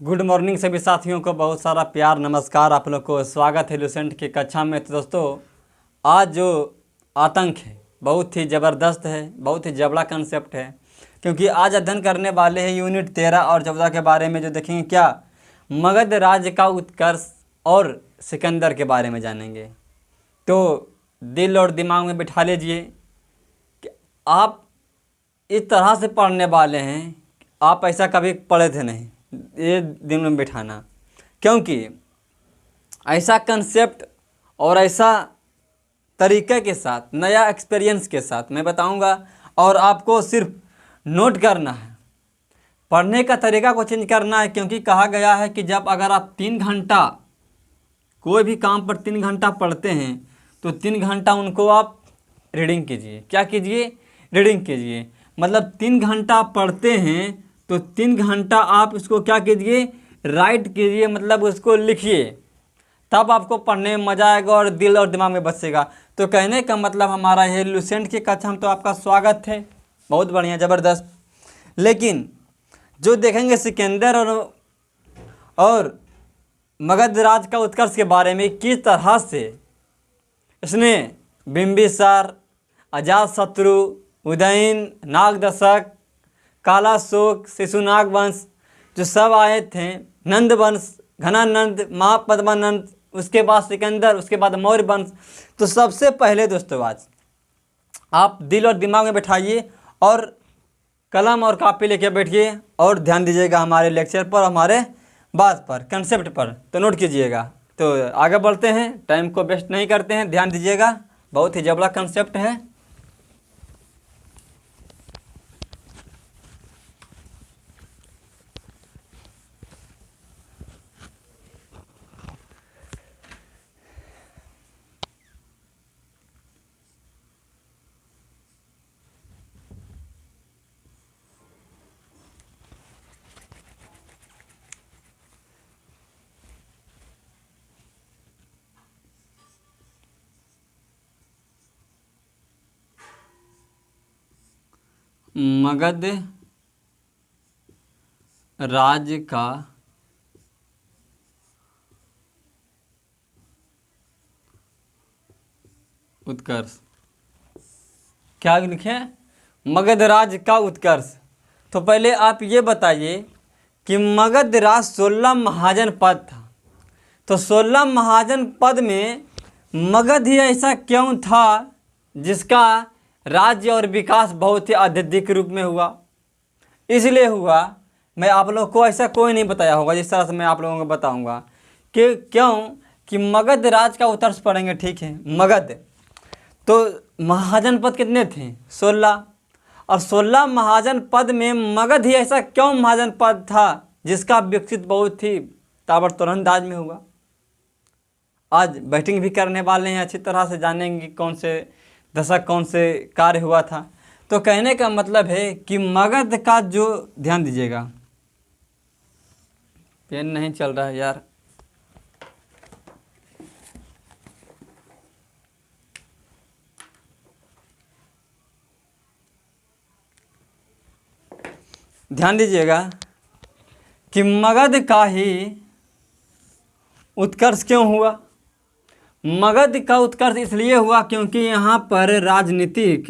Good morning सभी साथियों को, बहुत सारा प्यार नमस्कार। आप लोग को स्वागत है लुसेंट की कक्षा में। तो दोस्तों, आज जो आतंक है बहुत ही ज़बरदस्त है, बहुत ही जबड़ा कंसेप्ट है, क्योंकि आज अध्ययन करने वाले हैं यूनिट 13 और 14 के बारे में। जो देखेंगे क्या, मगध राज्य का उत्कर्ष और सिकंदर के बारे में जानेंगे। तो दिल और दिमाग में बिठा लीजिए कि आप इस तरह से पढ़ने वाले हैं, आप ऐसा कभी पढ़े थे नहीं। ये दिल में बिठाना, क्योंकि ऐसा कंसेप्ट और ऐसा तरीके के साथ, नया एक्सपीरियंस के साथ मैं बताऊंगा, और आपको सिर्फ नोट करना है। पढ़ने का तरीका को चेंज करना है, क्योंकि कहा गया है कि जब अगर आप 3 घंटा कोई भी काम पर 3 घंटा पढ़ते हैं तो 3 घंटा उनको आप रीडिंग कीजिए। क्या कीजिए? रीडिंग कीजिए। मतलब 3 घंटा पढ़ते हैं तो 3 घंटा आप उसको क्या कीजिए? राइट कीजिए, मतलब उसको लिखिए। तब आपको पढ़ने में मज़ा आएगा और दिल और दिमाग में बसेगा। तो कहने का मतलब हमारा ये लुसेंट की कक्षा में तो आपका स्वागत है, बहुत बढ़िया, ज़बरदस्त। लेकिन जो देखेंगे सिकंदर और मगध राज का उत्कर्ष के बारे में, किस तरह से इसने बिंबिसार, अजातशत्रु, उदयन, नागदशक, कालाशोक, शिशुनाग वंश जो सब आए थे, नंद वंश, घनानंद, महापद्मानंद, उसके बाद सिकंदर, उसके बाद मौर्य वंश। तो सबसे पहले दोस्तों, आज आप दिल और दिमाग में बैठाइए और कलम और कापी लेके बैठिए और ध्यान दीजिएगा हमारे लेक्चर पर, हमारे बात पर, कंसेप्ट पर। तो नोट कीजिएगा। तो आगे बढ़ते हैं, टाइम को वेस्ट नहीं करते हैं, ध्यान दीजिएगा, बहुत ही जबड़ा कंसेप्ट है। मगध राज्य का उत्कर्ष। क्या लिखे? मगध राज्य का उत्कर्ष। तो पहले आप ये बताइए कि मगध राज्य 16 महाजन पद था। तो 16 महाजन पद में मगध ही ऐसा क्यों था जिसका राज्य और विकास बहुत ही अत्यधिक रूप में हुआ? इसलिए हुआ, मैं आप लोगों को ऐसा कोई नहीं बताया होगा जिस तरह से मैं आप लोगों को बताऊंगा कि क्यों कि मगध राज का उत्कर्ष पढ़ेंगे। ठीक है, मगध तो महाजन पद कितने थे? 16। और 16 महाजन पद में मगध ही ऐसा क्यों महाजन पद था जिसका विकसित बहुत ही ताबड़तोड़ अंदाज में हुआ? आज बैटिंग भी करने वाले हैं, अच्छी तरह से जानेंगे कौन से दशक, कौन से कार्य हुआ था। तो कहने का मतलब है कि मगध का जो, ध्यान दीजिएगा, पेन नहीं चल रहा है यार, ध्यान दीजिएगा कि मगध का ही उत्कर्ष क्यों हुआ? मगध का उत्कर्ष इसलिए हुआ क्योंकि यहाँ पर राजनीतिक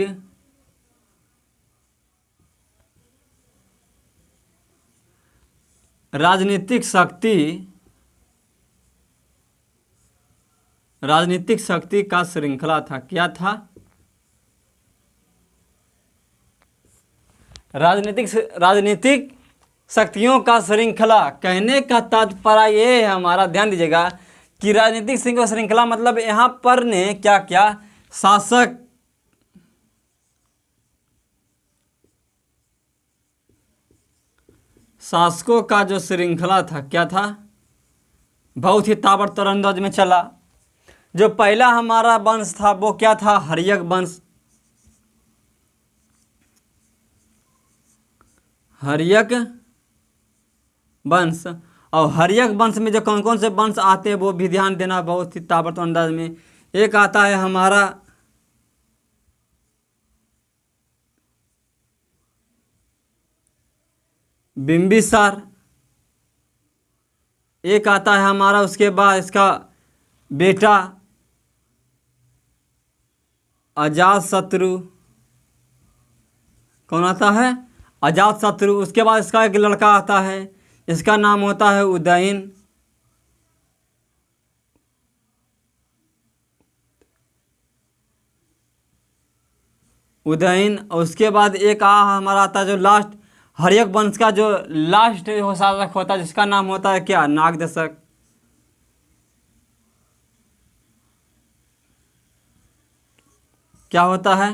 शक्ति का श्रृंखला था। क्या था? राजनीतिक शक्तियों का श्रृंखला। कहने का तात्पर्य ये है हमारा, ध्यान दीजिएगा, कि राजनीतिक श्रृंखला मतलब यहाँ पर ने क्या क्या, शासकों का जो श्रृंखला था, क्या था? बहुत ही ताबड़तोड़ अंदाज में चला। जो पहला हमारा वंश था वो क्या था? हर्यक वंश। हर्यक वंश। और हर्यक वंश में जो कौन कौन से वंश आते हैं वो भी ध्यान देना बहुत ही ताबड़तोड़ अंदाज में। एक आता है हमारा बिंबिसार, एक आता है हमारा, उसके बाद इसका बेटा अजातशत्रु। कौन आता है? अजातशत्रु। उसके बाद इसका एक लड़का आता है, इसका नाम होता है उदयन। उदयन। और उसके बाद एक हमारा आता है जो लास्ट, हर्यक वंश का जो लास्ट शासक होता है, जिसका नाम होता है क्या? नागदशक। क्या होता है?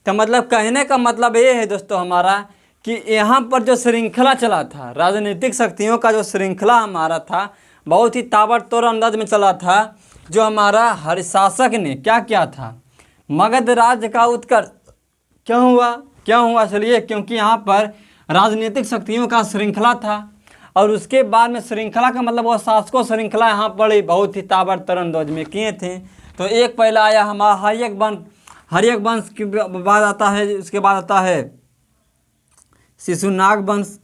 तो मतलब कहने का मतलब ये है दोस्तों हमारा कि यहाँ पर जो श्रृंखला चला था, राजनीतिक शक्तियों का जो श्रृंखला हमारा था, बहुत ही ताबड़तोड़ अंदाज में चला था। जो हमारा हर शासक ने क्या किया था? मगध राज्य का उत्कर्ष क्यों हुआ? क्यों हुआ? चलिए, क्योंकि यहाँ पर राजनीतिक शक्तियों का श्रृंखला था। और उसके बाद में श्रृंखला का मतलब वो शासकों श्रृंखला यहाँ पर बहुत ही ताबड़तोड़ अंदाज में किए थे। तो एक पहला आया हमारा हर्यक वंश। हर्यक वंश के बाद आता है, उसके बाद आता है शिशुनाग वंश।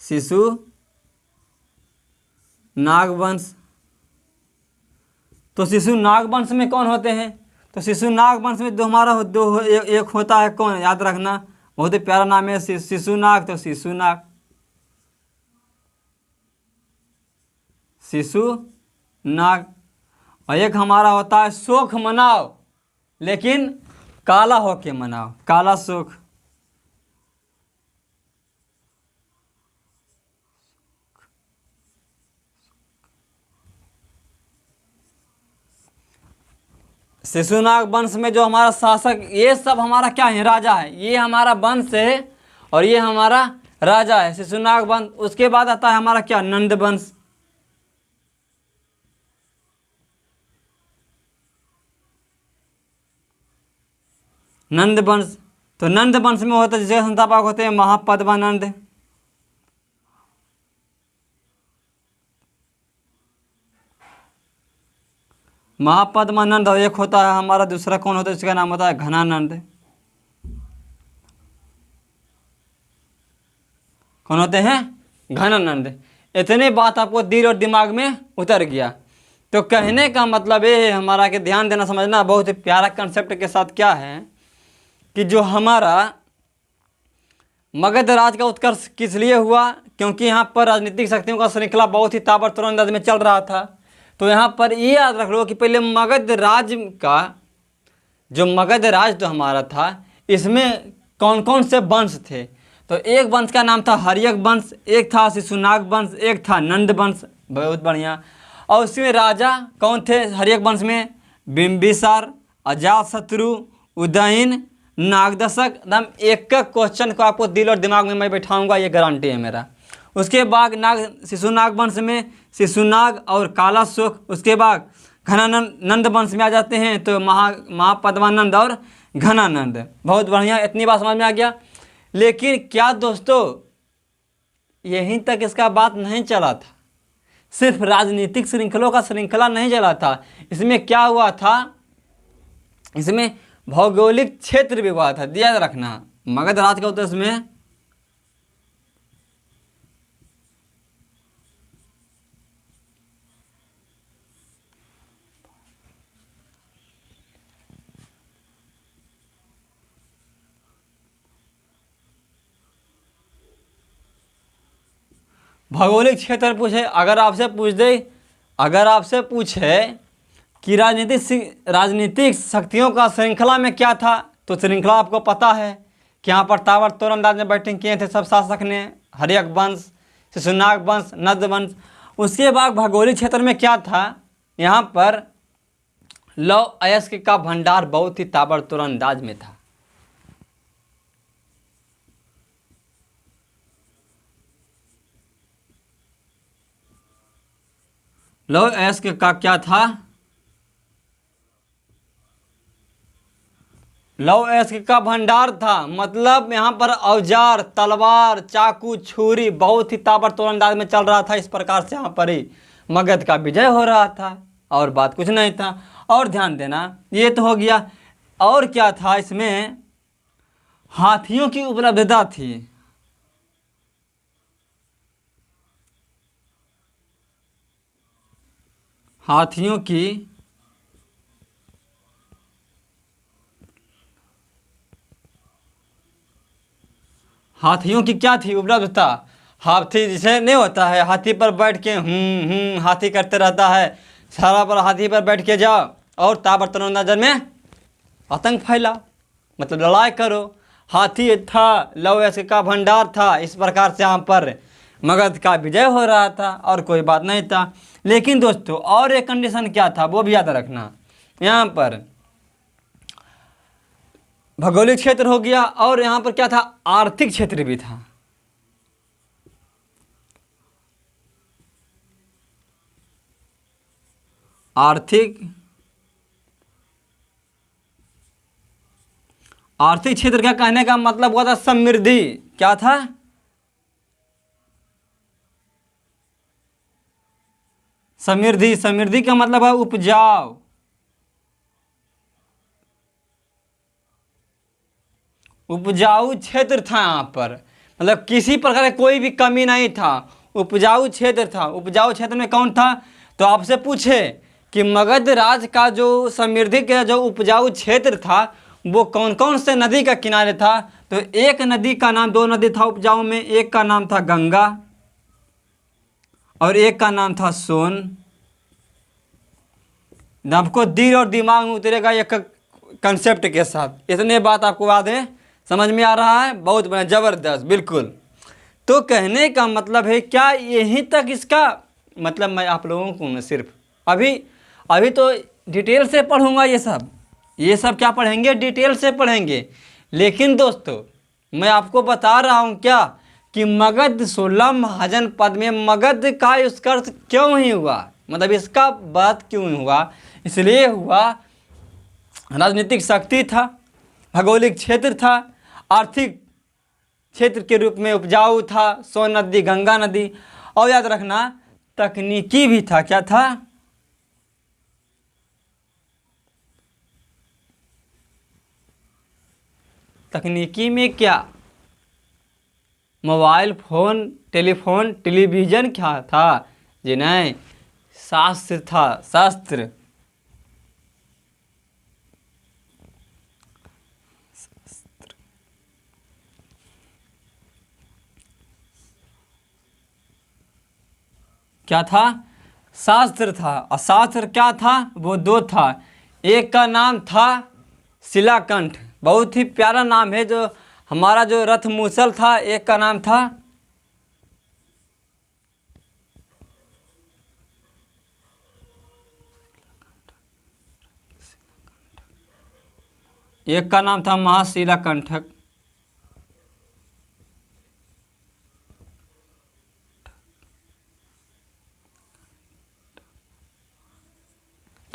शिशुनाग वंश। तो शिशुनाग वंश में कौन होते हैं? तो शिशुनाग वंश में दो हमारा एक होता है, कौन? याद रखना, बहुत ही प्यारा नाम है शिशुनाग। तो शिशुनाग। और एक हमारा होता है शोक मनाओ, लेकिन काला होके मनाओ, काला शोक। शिशुनाग वंश में जो हमारा शासक, ये सब हमारा क्या है? राजा है। ये हमारा वंश है और ये हमारा राजा है, शिशुनाग वंश। उसके बाद आता है हमारा क्या? नंद वंश। नंद वंश। तो नंद वंश में होता है, जिसके संस्थापक होते हैं महापद्मानंद। महापद्मानंद। और एक होता है हमारा दूसरा, कौन होता है? इसका नाम होता है घनानंद। कौन होते हैं? घनानंद। इतनी बात आपको दिल और दिमाग में उतर गया। तो कहने का मतलब ये है हमारा कि ध्यान देना, समझना, बहुत ही प्यारा कंसेप्ट के साथ क्या है कि जो हमारा मगध राज का उत्कर्ष किस लिए हुआ? क्योंकि यहाँ पर राजनीतिक शक्तियों का श्रृंखला बहुत ही ताबड़तोड़ अंदाज में चल रहा था। तो यहाँ पर ये याद रख लो कि पहले मगध राज का जो मगध राज तो हमारा था, इसमें कौन कौन से वंश थे? तो एक वंश का नाम था हर्यक वंश, एक था शिशुनाग वंश, एक था नंद वंश। बहुत बढ़िया। और उसमें राजा कौन थे हर्यक वंश में? बिंबिसार, अजातशत्रु, उदयन, नागदशक। एकदम एक एक क्वेश्चन को आपको दिल और दिमाग में मैं बैठाऊंगा, ये गारंटी है मेरा। उसके बाद शिशुनाग वंश में शिशुनाग और काला शोक। उसके बाद घनानंद, नंद वंश में आ जाते हैं तो महापद्मानंद और घनानंद। बहुत बढ़िया, इतनी बात समझ में आ गया। लेकिन क्या दोस्तों यहीं तक इसका बात नहीं चला था? सिर्फ राजनीतिक श्रृंखलों का श्रृंखला नहीं चला था, इसमें क्या हुआ था? इसमें भौगोलिक क्षेत्र भी हुआ था। याद रखना, मगध राज का उत्तर इसमें भौगोलिक क्षेत्र पूछे, अगर आपसे पूछे कि राजनीतिक शक्तियों का श्रृंखला में क्या था, तो श्रृंखला आपको पता है कि यहाँ पर ताबड़तोड़ अंदाज में बैटिंग किए थे सब शासक ने। हर्यक वंश, शिशुनाग वंश, नंद वंश। उसके बाद भौगोलिक क्षेत्र में क्या था? यहाँ पर लौह अयस्क का भंडार बहुत ही ताबड़तोड़ अंदाज में था। लौह अयस्क का क्या था? लौह अयस्क का भंडार था। मतलब यहाँ पर औजार, तलवार, चाकू, छुरी बहुत ही ताबड़तोड़ अंदाज में चल रहा था। इस प्रकार से यहाँ पर ही मगध का विजय हो रहा था, और बात कुछ नहीं था। और ध्यान देना, ये तो हो गया। और क्या था इसमें? हाथियों की उपलब्धता थी। हाथियों की क्या थी उपलब्धता? हाथी जैसे नहीं होता है, हाथी पर बैठ के हाथी करते रहता है, सारा पर हाथी पर बैठ के जाओ और ताबड़तोड़ नजर में आतंक फैला, मतलब लड़ाई करो। हाथी था, लौ का भंडार था, इस प्रकार से यहाँ पर मगध का विजय हो रहा था और कोई बात नहीं था। लेकिन दोस्तों और एक कंडीशन क्या था वो भी याद रखना, यहाँ पर भौगोलिक क्षेत्र हो गया और यहाँ पर क्या था, आर्थिक क्षेत्र भी था। आर्थिक क्षेत्र का कहने का मतलब हुआ था समृद्धि। क्या था? समृद्धि। समृद्धि का मतलब है उपजाऊ। उपजाऊ क्षेत्र था यहाँ पर, मतलब किसी प्रकार का कोई भी कमी नहीं था, उपजाऊ क्षेत्र था। उपजाऊ क्षेत्र में कौन था? तो आपसे पूछे कि मगध राज का जो समृद्धि का जो उपजाऊ क्षेत्र था वो कौन कौन से नदी का किनारे था? तो एक नदी का नाम, दो नदी था उपजाऊ में, एक का नाम था गंगा और एक का नाम था सोन। आपको दिल और दिमाग में उतरेगा एक कंसेप्ट के साथ। इतने बात आपको याद है, समझ में आ रहा है? बहुत बढ़िया, ज़बरदस्त, बिल्कुल। तो कहने का मतलब है क्या, यहीं तक इसका मतलब मैं आप लोगों को सिर्फ अभी तो डिटेल से पढ़ूंगा ये सब क्या पढ़ेंगे, डिटेल से पढ़ेंगे। लेकिन दोस्तों मैं आपको बता रहा हूँ क्या कि मगध 16 महाजनपद में मगध का उत्कर्ष क्यों ही हुआ, मतलब इसका बात क्यों हुआ? इसलिए हुआ राजनीतिक शक्ति था, भौगोलिक क्षेत्र था, आर्थिक क्षेत्र के रूप में उपजाऊ था, सोन नदी, गंगा नदी, और याद रखना तकनीकी भी था। क्या था? तकनीकी में क्या? मोबाइल फोन, टेलीफोन, टेलीविज़न क्या था? जी नहीं, शास्त्र था, शास्त्र। क्या था? शास्त्र था। और शास्त्र क्या था? वो दो था। एक का नाम था शिलाकंठ, बहुत ही प्यारा नाम है, जो हमारा जो रथ मूसल था, एक का नाम था महाशिलाकंठक।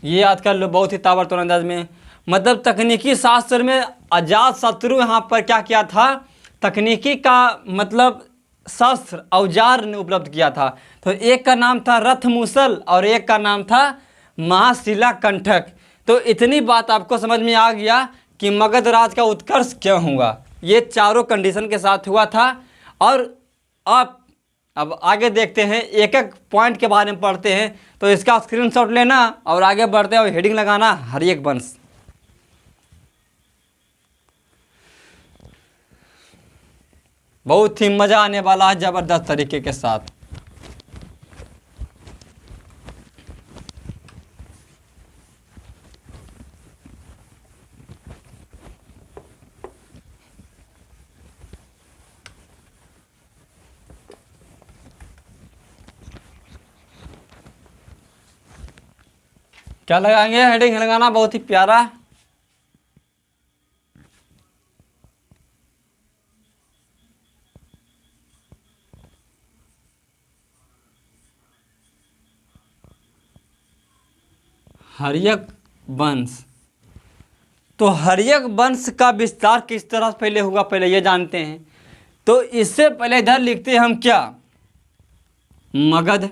ये याद कर लो बहुत ही ताबड़तोड़ अंदाज में। मतलब तकनीकी शास्त्र में अजात शत्रु यहाँ पर क्या किया था, तकनीकी का मतलब शस्त्र औजार ने उपलब्ध किया था। तो एक का नाम था रथ मूसल और एक का नाम था महाशिलाकंठक। तो इतनी बात आपको समझ में आ गया कि मगध राज का उत्कर्ष क्यों हुआ, ये चारों कंडीशन के साथ हुआ था। और आप अब आगे देखते हैं, एक एक पॉइंट के बारे में पढ़ते हैं। तो इसका स्क्रीनशॉट लेना और आगे बढ़ते हैं और हेडिंग लगाना हर्यक वंश। बहुत ही मज़ा आने वाला है ज़बरदस्त तरीके के साथ। क्या लगाएंगे? हेडिंग लगाना बहुत ही प्यारा। हर्यक वंश। तो हर्यक वंश का विस्तार किस तरह से पहले हुआ, पहले ये जानते हैं। तो इससे पहले इधर लिखते हैं हम क्या, मगध।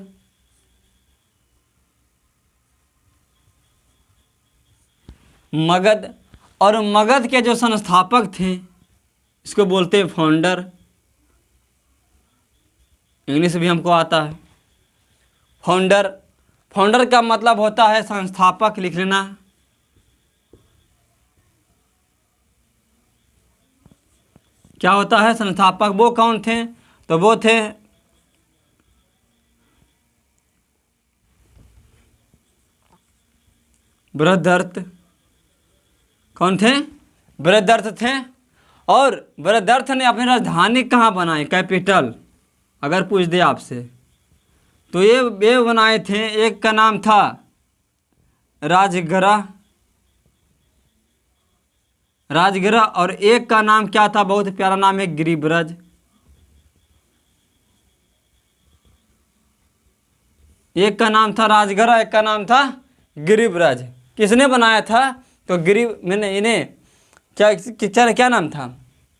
मगध और मगध के जो संस्थापक थे इसको बोलते हैं फाउंडर। इंग्लिश भी हमको आता है, फाउंडर। फाउंडर का मतलब होता है संस्थापक, लिख लेना। क्या होता है? संस्थापक। वो कौन थे? तो वो थे बृहदर्थ। कौन थे? बृहदर्थ थे। और बृहदर्थ ने अपनी राजधानी कहाँ बनाई? कैपिटल, अगर पूछ दे आपसे तो ये बनाए थे। एक का नाम था राजगृह, राजगृह, और एक का नाम क्या था? बहुत प्यारा नाम है, गिरिब्रज। एक का नाम था राजगृह, एक का नाम था गिरिब्रज। किसने बनाया था? तो मैंने इन्हें क्या नाम था?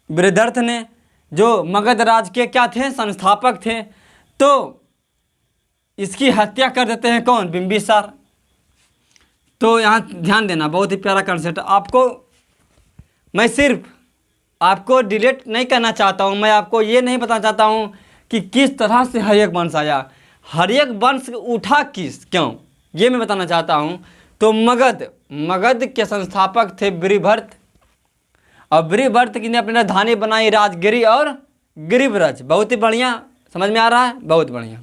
बृहदर्थ ने, जो मगध राज के क्या थे? संस्थापक थे। तो इसकी हत्या कर देते हैं कौन? बिंबिसार। तो यहाँ ध्यान देना, बहुत ही प्यारा कॉन्सेप्ट। मैं सिर्फ आपको डिलीट नहीं करना चाहता हूँ, मैं आपको ये नहीं बताना चाहता हूँ कि किस तरह से हर्यक वंश आया, हर्यक वंश उठा क्यों, ये मैं बताना चाहता हूँ। तो मगध के संस्थापक थे बृहदर्थ, और बृहदर्थ ने अपनी राजधानी बनाई राजगिरी और गिरिब्रज। बहुत ही बढ़िया, समझ में आ रहा है? बहुत बढ़िया।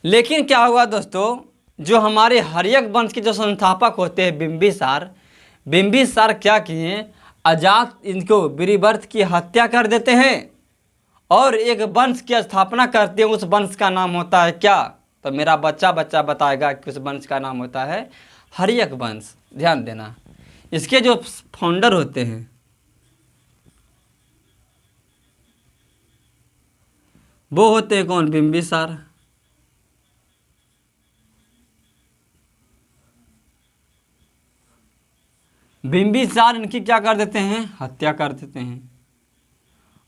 लेकिन क्या हुआ दोस्तों, जो हमारे हर्यक वंश के जो संस्थापक होते हैं बिंबिसार क्या किए? इनको बृहदर्थ की हत्या कर देते हैं और एक वंश की स्थापना करते हैं। उस वंश का नाम होता है क्या? तो मेरा बच्चा बताएगा कि उस वंश का नाम होता है हर्यक वंश। ध्यान देना, इसके जो फाउंडर होते हैं वो होते हैं कौन? बिंबिसार। बिंबिसार इनकी क्या कर देते हैं? हत्या कर देते हैं।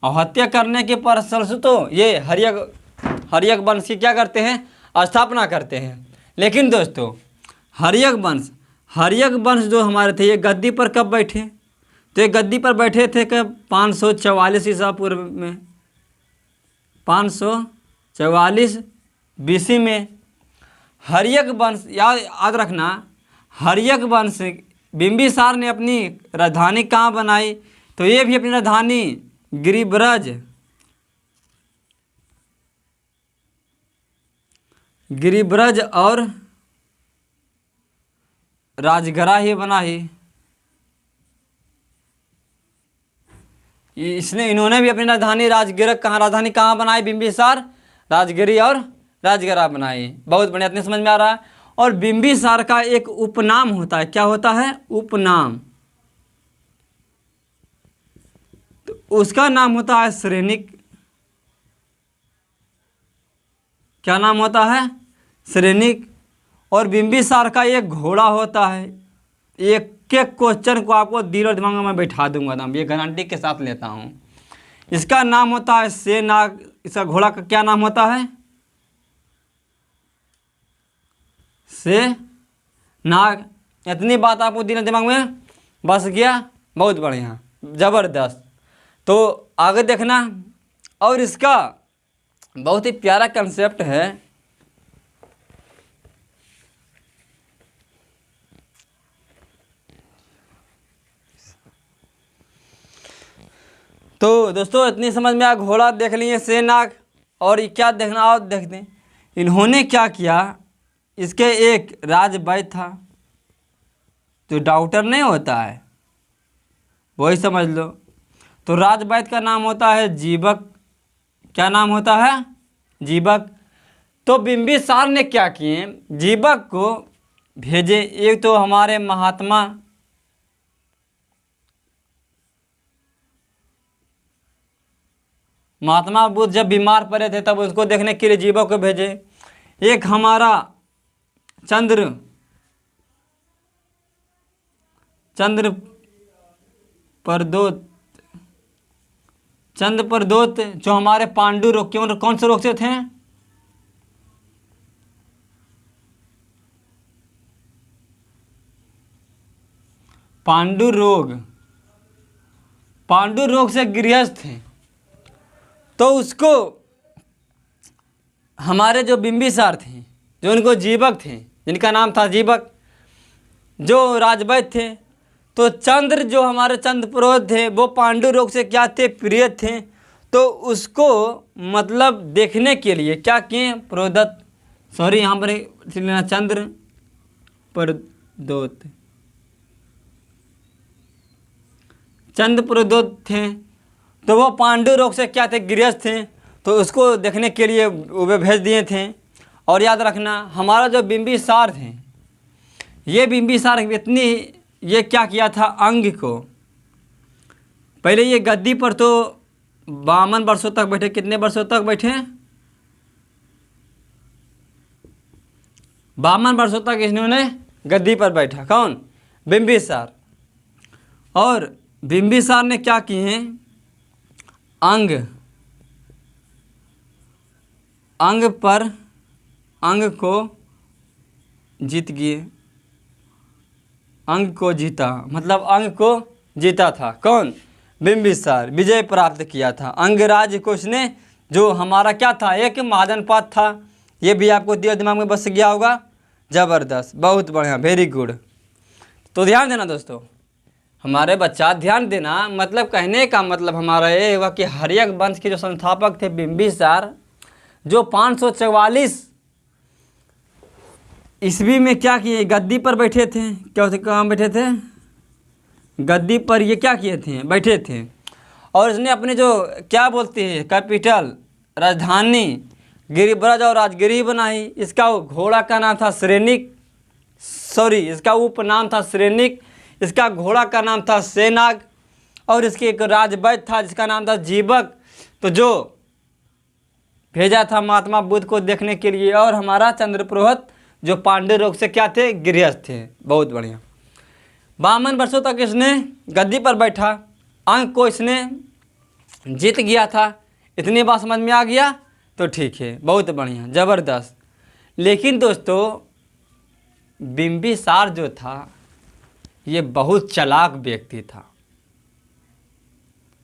और हत्या करने के परिसर तो ये हर्यक वंश की क्या करते हैं? स्थापना करते हैं। लेकिन दोस्तों हर्यक वंश जो हमारे थे, ये गद्दी पर कब बैठे? तो ये गद्दी पर बैठे थे कब? 544 ईसा पूर्व में, 544 BC में। हर्यक वंश याद रखना, हर्यक वंश बिंबिसार ने अपनी राजधानी कहाँ बनाई? तो ये भी अपनी राजधानी गिरिब्रज और राजगृह ही बनाई। इन्होंने भी अपनी राजधानी कहाँ बनाई? बिंबिसार राजगिरी और राजगृह बनाई। बहुत बढ़िया, इतने समझ में आ रहा है। और बिंबिसार का एक उपनाम होता है। क्या होता है? उपनाम। तो उसका नाम होता है श्रेनिक। क्या नाम होता है? श्रेनिक। और बिंबिसार का एक घोड़ा होता है। एक क्वेश्चन को आपको दिल और दिमाग में मैं बैठा दूंगा, नाम ये गारंटी के साथ लेता हूँ। इसका नाम होता है सेनाग। इसका घोड़ा का क्या नाम होता है? सेनाग। इतनी बात आपको दिल और दिमाग में बस गया? बहुत बढ़िया, ज़बरदस्त। तो आगे देखना, और इसका बहुत ही प्यारा कंसेप्ट है। तो दोस्तों इतनी समझ में आ, घोड़ा देख लिए, सेनाग, और ये क्या देखना और देखते हैं। इन्होंने क्या किया? इसके एक राजवैद्य था, जो डॉक्टर नहीं होता है, वही समझ लो। तो राजवैद्य का नाम होता है जीवक। क्या नाम होता है? जीवक। तो बिंबिसार ने क्या किए? जीवक को भेजे। एक तो हमारे महात्मा बुद्ध जब बीमार पड़े थे तब उसको देखने के लिए जीवक को भेजे। एक हमारा चंद्र प्रदोत, जो हमारे पांडु रोग, कौन से रोग से थे? पांडु रोग से गृहस्थ थे। तो उसको हमारे जो बिंबिसार थे, जो उनको जीवक थे, जिनका नाम था जीवक, जो राजवैद्य थे। तो चंद्र, जो हमारे चंद्र पुरोहित थे, वो पांडु रोग से क्या थे, प्रिय थे। तो उसको मतलब देखने के लिए क्या किए, पुरोहित, सॉरी यहाँ पर लेना चंद्र प्रदोत, चंद्र प्रदोत थे। तो वो पांडु रोग से क्या थे, गृहस्थ थे। तो उसको देखने के लिए वे भेज दिए थे। और याद रखना, हमारा जो बिंबिसार थे, ये बिंबिसार इतनी, ये क्या किया था, अंग को पहले ये गद्दी पर तो 52 वर्षों तक बैठे। कितने वर्षों तक बैठे, 52 वर्षों तक इन्होंने गद्दी पर बैठा। कौन, बिंबिसार। और बिंबिसार ने क्या किए, अंग को जीत गए, अंग को जीता, मतलब अंग को जीता था। कौन, बिंबिसार, विजय प्राप्त किया था। अंगराज को उसने, जो हमारा क्या था, एक महाजनपद था। ये भी आपको दिमाग में बस गया होगा। जबरदस्त, बहुत बढ़िया, वेरी गुड। तो ध्यान देना दोस्तों, हमारे बच्चा ध्यान देना, मतलब कहने का मतलब हमारा ये हुआ कि हर्यक वंश के जो संस्थापक थे बिंबिसार, जो 544 ईस्वी में क्या किए, गद्दी पर बैठे थे। क्या होते, कहाँ बैठे थे, गद्दी पर ये क्या किए थे, बैठे थे। और इसने अपने जो क्या बोलते हैं कैपिटल, राजधानी गिरिब्रज और राजगिरी बनाई। इसका घोड़ा का नाम था श्रेनिक, सॉरी इसका उपनाम था श्रेनिक। इसका घोड़ा का नाम था सेनाग। और इसके एक राजवैद्य था जिसका नाम था जीवक, तो जो भेजा था महात्मा बुद्ध को देखने के लिए। और हमारा चंद्र पुरोहित जो पांडु रोग से क्या थे, गृहस्थ थे। बहुत बढ़िया, 52 वर्षों तक इसने गद्दी पर बैठा, अंक को इसने जीत गया था। इतनी बात समझ में आ गया तो ठीक है, बहुत बढ़िया, ज़बरदस्त। लेकिन दोस्तों बिंबिसार जो था, ये बहुत चालाक व्यक्ति था,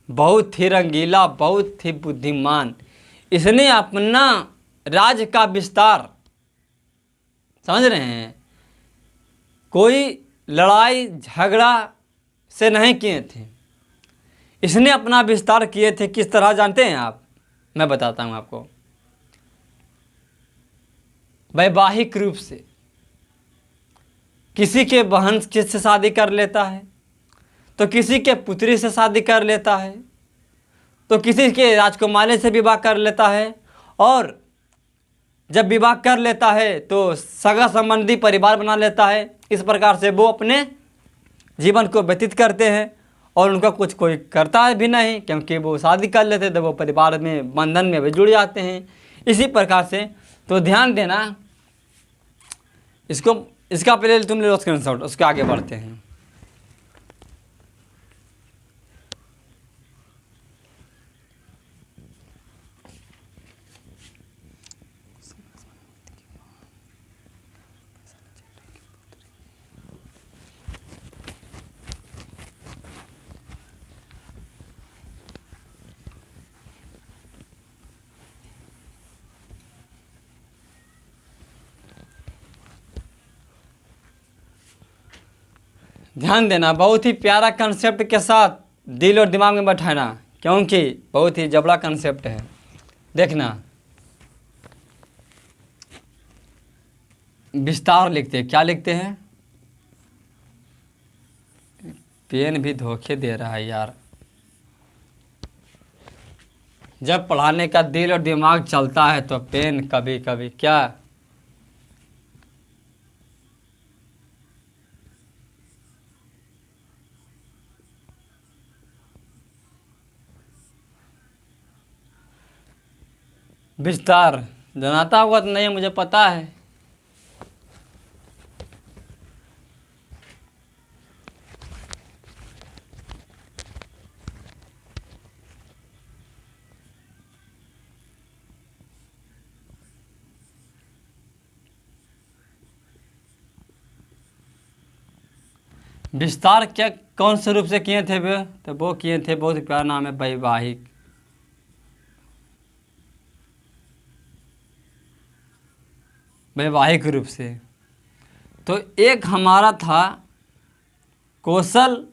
बहुत ही रंगीला, बहुत ही बुद्धिमान। इसने अपना राज्य का विस्तार, समझ रहे हैं, कोई लड़ाई झगड़ा से नहीं किए थे। इसने अपना विस्तार किए थे किस तरह, जानते हैं आप, मैं बताता हूं आपको। वैवाहिक रूप से किसी के बहन से शादी कर लेता है, तो किसी के पुत्री से शादी कर लेता है, तो किसी के राजकुमारी से विवाह कर लेता है। और जब विवाह कर लेता है तो सगा संबंधी परिवार बना लेता है। इस प्रकार से वो अपने जीवन को व्यतीत करते हैं। और उनका कुछ कोई करता है भी नहीं, क्योंकि वो शादी कर लेते हैं तो वो परिवार में बंधन में भी जुड़ जाते हैं। इसी प्रकार से तो ध्यान देना, इसका पहले तुम ले लो स्क्रीनशॉट, उसके आगे बढ़ते हैं। ध्यान देना, बहुत ही प्यारा कंसेप्ट के साथ दिल और दिमाग में बैठाना, क्योंकि बहुत ही जबड़ा कंसेप्ट है। देखना, विस्तार लिखते हैं, क्या लिखते हैं, पेन भी धोखे दे रहा है यार। जब पढ़ाने का दिल और दिमाग चलता है तो पेन कभी कभी क्या, विस्तार जनाता होगा तो नहीं, मुझे पता है। विस्तार क्या, कौन से रूप से किए थे वे, तो वो किए थे, बहुत प्यारा नाम है, वैवाहिक। वैवाहिक रूप से। तो एक हमारा था कौशल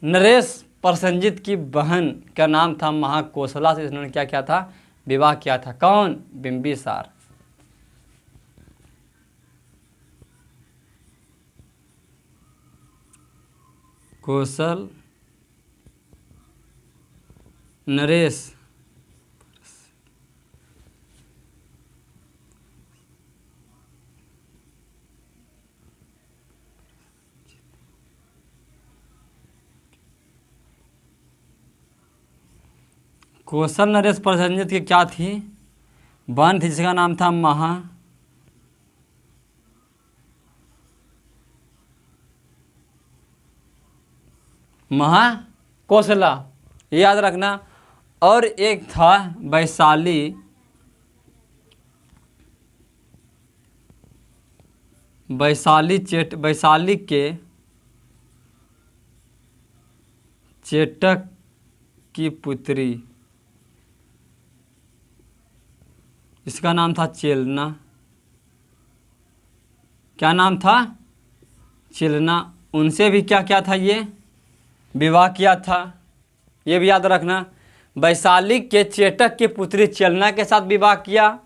नरेश प्रसेनजीत की बहन का नाम था महाकौशला से इन्होंने क्या किया था, विवाह किया था। कौन? बिंबिसार। कौशल नरेश कौशल नरेश प्रसेनजीत की क्या थी, बहन थी जिसका नाम था महाकौशला, ये याद रखना। और एक था वैशाली, वैशाली के चेटक की पुत्री, इसका नाम था चेलना। क्या नाम था? चेलना। उनसे भी क्या क्या था, ये विवाह किया था, ये भी याद रखना। वैशाली के चेटक की पुत्री चेलना के साथ विवाह किया।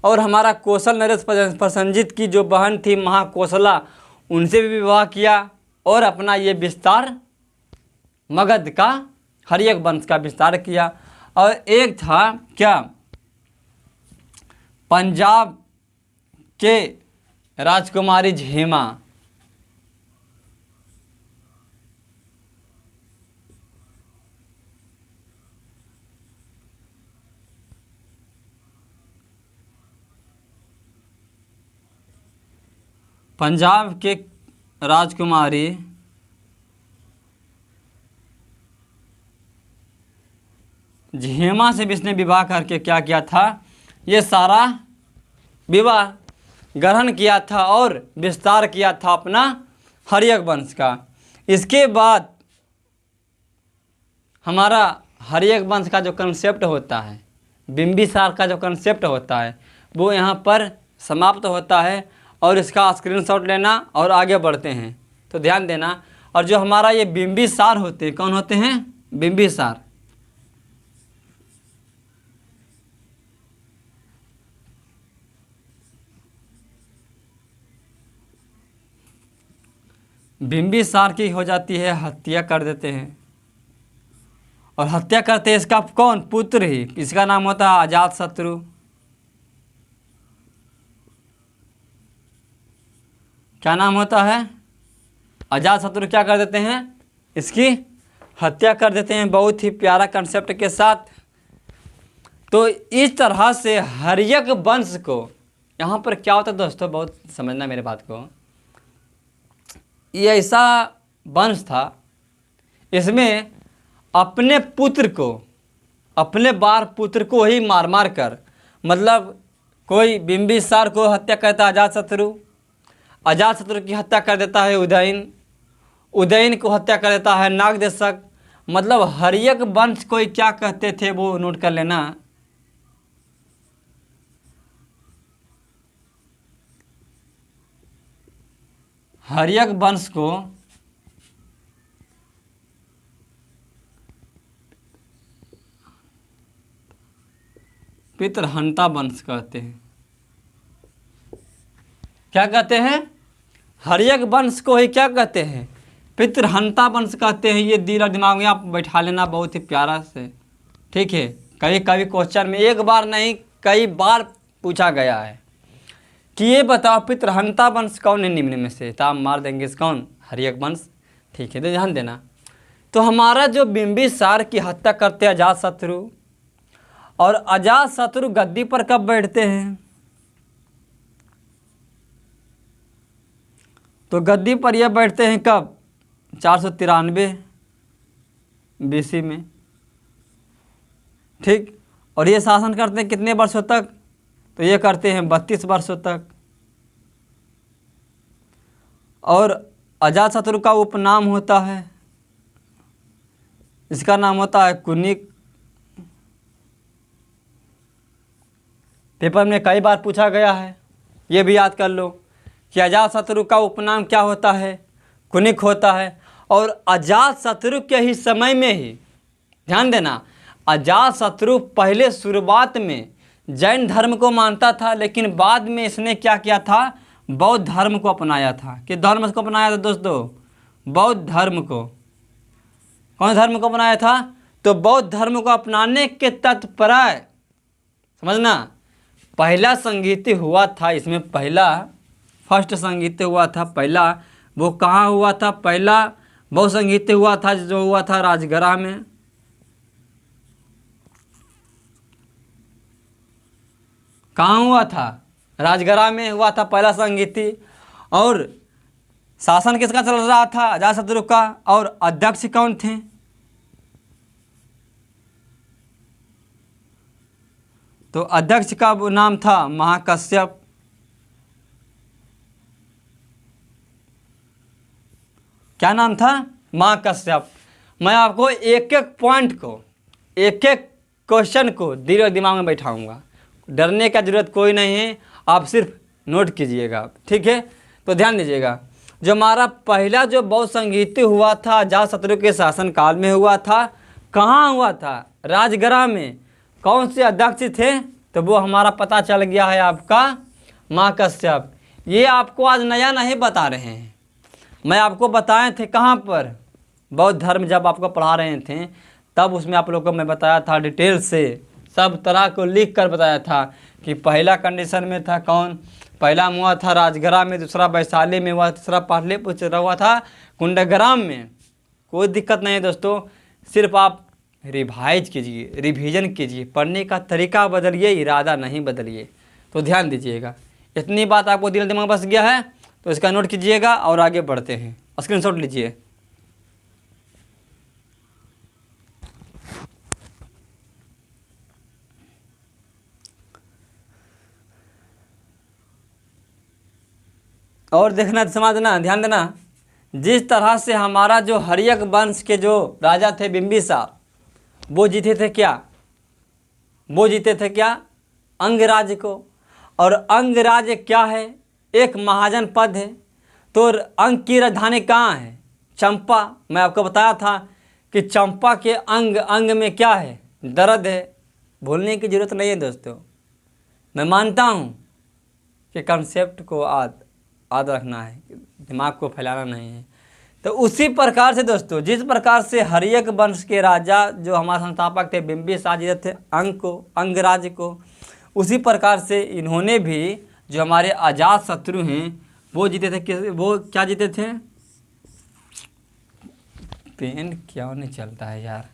और हमारा कौशल नरेश प्रसेनजीत की जो बहन थी महाकौशला, उनसे भी विवाह किया और अपना ये विस्तार मगध का हर्यक वंश का विस्तार किया। और एक था क्या, पंजाब के राजकुमारी झेमा, पंजाब के राजकुमारी झेमा से भी इसने विवाह करके क्या किया था, ये सारा विवाह ग्रहण किया था और विस्तार किया था अपना हर्यक वंश का। इसके बाद हमारा हर्यक वंश का जो कंसेप्ट होता है, बिंबिसार का जो कंसेप्ट होता है, वो यहाँ पर समाप्त होता है। और इसका स्क्रीनशॉट लेना और आगे बढ़ते हैं, तो ध्यान देना। और जो हमारा ये बिंबिसार होते हैं, कौन होते हैं? बिंबिसार। बिंबिसार की हो जाती है हत्या कर देते हैं, और हत्या करते हैं इसका कौन? पुत्र ही। इसका नाम होता है अजातशत्रु। क्या नाम होता है? अजातशत्रु क्या कर देते हैं? इसकी हत्या कर देते हैं, बहुत ही प्यारा कंसेप्ट के साथ। तो इस तरह से हर्यक वंश को, यहाँ पर क्या होता है दोस्तों, बहुत समझना मेरे बात को। ये ऐसा वंश था, इसमें अपने पुत्र को, अपने बार पुत्र को ही मार मार कर, मतलब कोई बिंबिसार को हत्या करता है अजातशत्रु, अजातशत्रु की हत्या कर देता है उदयन, उदयन को हत्या कर देता है नागदेशक। मतलब हर्यक वंश को क्या कहते थे वो नोट कर लेना। हर्यक वंश को पितृहंता वंश कहते हैं। क्या कहते हैं? हर्यक वंश को ही क्या कहते हैं? पितृहंता वंश कहते हैं। ये दिल और दिमाग में आप बैठा लेना बहुत ही प्यारा से, ठीक है। कभी कभी क्वेश्चन में एक बार नहीं कई बार पूछा गया है कि ये बताओ पितृहंता वंश कौन है निम्न में से, तो आप मार देंगे इस कौन? हर्यक वंश, ठीक है। तो ध्यान देना। तो हमारा जो बिंबिसार की हत्या करते हैं अजातशत्रु, और अजातशत्रु गद्दी पर कब बैठते हैं? तो गद्दी पर यह बैठते हैं कब? 493 BC में, ठीक। और ये शासन करते हैं कितने वर्षों तक? तो ये करते हैं 32 वर्षों तक। और अजातशत्रु का उपनाम होता है, इसका नाम होता है कुनिक। पेपर में कई बार पूछा गया है, ये भी याद कर लो कि अजातशत्रु का उपनाम क्या होता है, कुनिक होता है। और अजातशत्रु के ही समय में ही ध्यान देना, अजातशत्रु पहले शुरुआत में जैन धर्म को मानता था, लेकिन बाद में इसने क्या किया था, बौद्ध धर्म को अपनाया था। किस धर्म को अपनाया था दोस्तों? बौद्ध धर्म को। कौन धर्म को अपनाया था? तो बौद्ध धर्म को अपनाने के तत्पराय समझना, पहला संगीत हुआ था इसमें, पहला फर्स्ट संगीत हुआ था पहला, वो कहाँ हुआ था? पहला बौद्ध संगीत हुआ था जो हुआ था राजगृह में। कहाँ हुआ था? राजगृह में हुआ था पहला संगीति। और शासन किसका चल रहा था? अजातशत्रु का। और अध्यक्ष कौन थे? तो अध्यक्ष का वो नाम था महाकश्यप। क्या नाम था? महाकश्यप। मैं आपको एक एक पॉइंट को, एक एक क्वेश्चन को दिमाग में बैठाऊंगा, डरने का जरूरत कोई नहीं है, आप सिर्फ नोट कीजिएगा, ठीक है? तो ध्यान दीजिएगा, जो हमारा पहला जो बौद्ध संगीत हुआ था अजातशत्रु के शासनकाल में हुआ था। कहाँ हुआ था? राजगृह में। कौन से अध्यक्ष थे? तो वो हमारा पता चल गया है आपका महाकश्यप। ये आपको आज नया नहीं बता रहे हैं, मैं आपको बताए थे कहाँ पर? बौद्ध धर्म जब आपको पढ़ा रहे थे तब उसमें आप लोगों को मैं बताया था डिटेल से, सब तरह को लिख कर बताया था कि पहला कंडीशन में था कौन? पहला हुआ था राजगृह में, दूसरा वैशाली में हुआ, तीसरा पाटलिपुत्र हुआ था कुंडग्राम में। कोई दिक्कत नहीं है दोस्तों, सिर्फ आप रिवाइज कीजिए, रिवीजन कीजिए, पढ़ने का तरीका बदलिए, इरादा नहीं बदलिए। तो ध्यान दीजिएगा, इतनी बात आपको दिल दिमाग बस गया है तो इसका नोट कीजिएगा और आगे बढ़ते हैं। स्क्रीनशॉट लीजिए। और देखना, समझना, ध्यान देना, जिस तरह से हमारा जो हर्यक वंश के जो राजा थे बिंबिसार, वो जीते थे क्या? वो जीते थे क्या? अंगराज्य को। और अंगराज्य क्या है? एक महाजन पद है। तो अंग की राजधानी कहाँ है? चंपा। मैं आपको बताया था कि चंपा के अंग अंग में क्या है? दर्द है। भूलने की जरूरत नहीं है दोस्तों, मैं मानता हूँ कि कंसेप्ट को याद रखना है, दिमाग को फैलाना नहीं है। तो उसी प्रकार से दोस्तों, जिस प्रकार से हर्यक वंश के राजा जो हमारे संस्थापक थे बिंबिसार जीते थे अंगराज्य को, उसी प्रकार से इन्होंने भी जो हमारे अजातशत्रु हैं वो जीते थे। वो क्या जीते थे? पेन क्यों नहीं चलता है यार?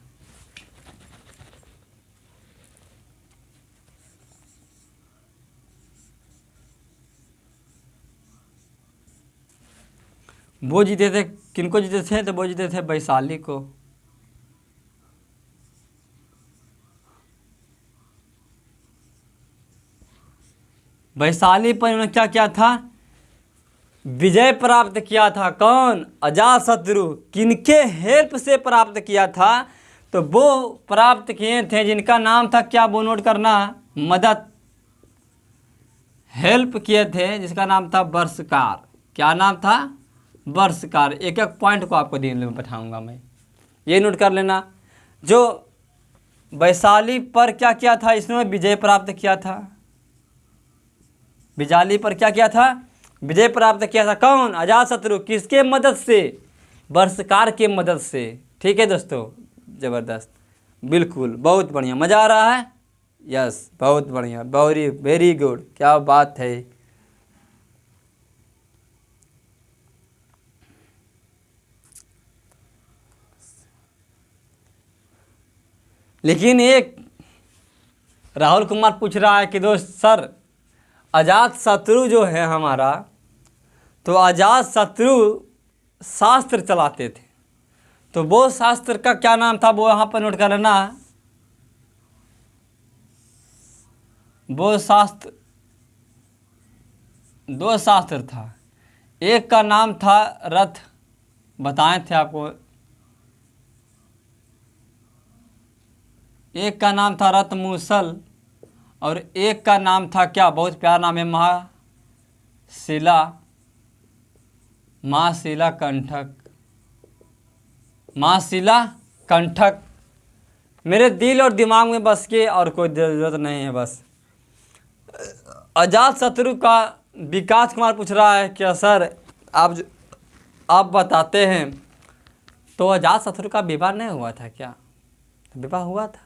वो जीते थे, किनको जीते थे? तो वो जीते थे वैशाली को। वैशाली पर उन्होंने क्या किया था? विजय प्राप्त किया था। कौन? अजातशत्रु। किनके हेल्प से प्राप्त किया था? तो वो प्राप्त किए थे जिनका नाम था क्या? वो नोट करना, मदद। हेल्प किए थे जिसका नाम था वर्षकार। क्या नाम था? वर्षकार। एक एक पॉइंट को आपको दिन में बैठाऊंगा मैं, ये नोट कर लेना। जो वैशाली पर क्या किया था? इसने विजय प्राप्त किया था। वैशाली पर क्या किया था? विजय प्राप्त किया था। कौन? अजातशत्रु। किसके मदद से? वर्षकार के मदद से। ठीक है दोस्तों, ज़बरदस्त, बिल्कुल, बहुत बढ़िया। मज़ा आ रहा है? यस, बहुत बढ़िया, वेरी वेरी गुड, क्या बात है। लेकिन एक राहुल कुमार पूछ रहा है कि दोस्त सर, अजातशत्रु जो है हमारा, तो अजातशत्रु शास्त्र चलाते थे, तो वो शास्त्र का क्या नाम था? वो यहाँ पर नोट कर लेना। वो शास्त्र, दो शास्त्र था। एक का नाम था रथ, बताए थे आपको। एक का नाम था रथ मूसल, और एक का नाम था क्या? बहुत प्यारा नाम है, शिला, माँ शिला कंठक, माँ शिला कंठक मेरे दिल और दिमाग में बस के, और कोई ज़रूरत नहीं है बस। अजात शत्रु का विकास कुमार पूछ रहा है क्या सर आप बताते हैं, तो अजात शत्रु का विवाह नहीं हुआ था क्या? विवाह हुआ था।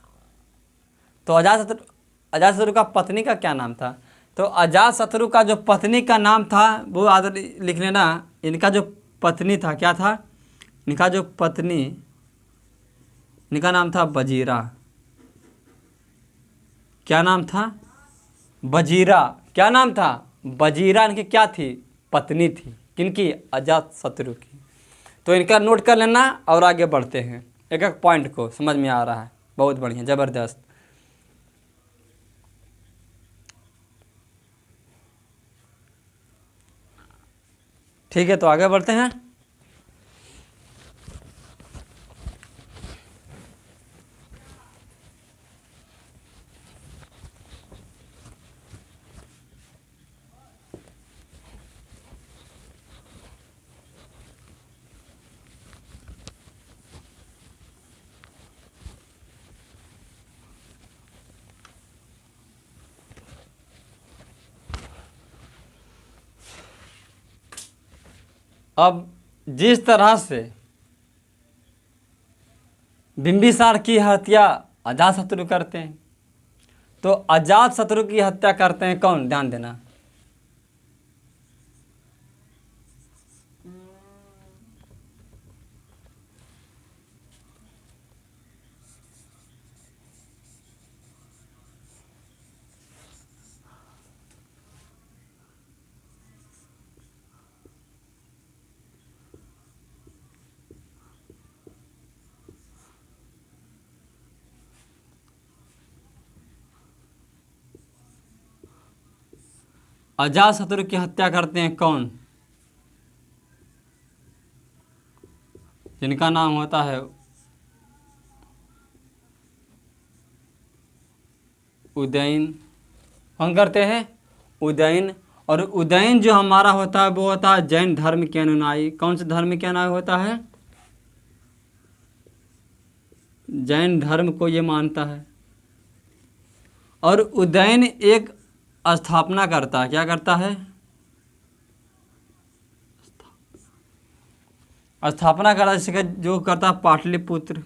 तो अजात शत्रु का पत्नी का क्या नाम था? तो अजात शत्रु का जो पत्नी का नाम था वो आदर लिख लेना। इनका जो पत्नी था क्या था? इनका जो पत्नी, इनका नाम था बजीरा। क्या नाम था? बजीरा। क्या नाम था? बजीरा इनकी क्या थी? पत्नी थी। किनकी? अजात शत्रु की। तो इनका नोट कर लेना और आगे बढ़ते हैं। एक एक पॉइंट को समझ में आ रहा है, बहुत बढ़िया, ज़बरदस्त। ठीक है, तो आगे बढ़ते हैं। अब जिस तरह से बिंबिसार की हत्या अजात शत्रु करते हैं, तो अजात शत्रु की हत्या करते हैं कौन? ध्यान देना। अजात शत्रु की हत्या करते हैं कौन? जिनका नाम होता है उदयन। कौन करते हैं? उदयन। और उदयन जो हमारा होता है वो होता है जैन धर्म के अनुयायी। कौन से धर्म के अनुयायी होता है? जैन धर्म को ये मानता है। और उदयन एक स्थापना करता है। क्या करता है? स्थापना करता है, जैसे जो करता है पाटलिपुत्र।